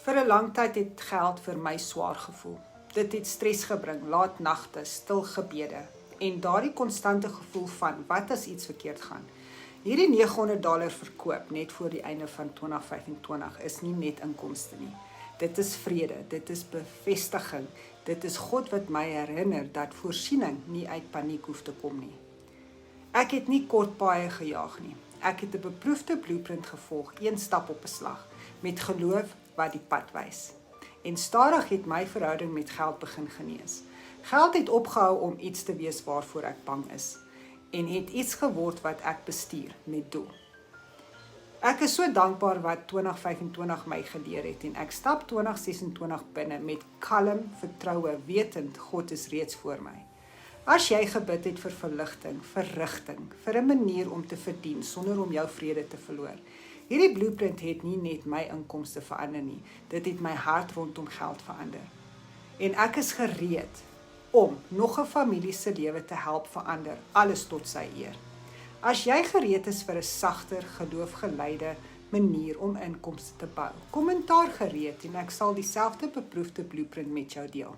Vir 'n lang tyd het geld vir my swaar gevoel. Dit het stres gebring, laat nagte, stil gebede en daardie konstante gevoel van wat as iets verkeerd gaan. Hierdie $900 verkoop net voor die einde van 2025 is nie net inkomste nie. Dit is vrede, dit is bevestiging, dit is God wat my herinner dat voorsiening nie uit paniek hoef te kom nie. Ek het nie kort paaie gejaag nie. Ek het 'n beproefde blueprint gevolg, een stap op 'n slag, met geloof wat die pad wys. En stadig het my verhouding met geld begin genees. Geld het opgehou om iets te wees waarvoor ek bang is, en het iets geword wat ek bestuur met doel. Ek is so dankbaar wat 2025 my geleer het, en ek stap 2026 binne met kalm vertroue, wetend God is reeds voor my. As jy gebid het vir verligting, vir rigting, vir 'n manier om te verdien sonder om jou vrede te verloor. Hierdie blueprint het nie net my inkomste verander nie, dit het my hart rondom geld verander. En ek is gereed om nog 'n familie se lewe te help verander, alles tot sy eer. As jy gereed is vir 'n sagter, geloofgeleide manier om inkomste te bou, kommentaar gereed en ek sal dieselfde beproefde blueprint met jou deel.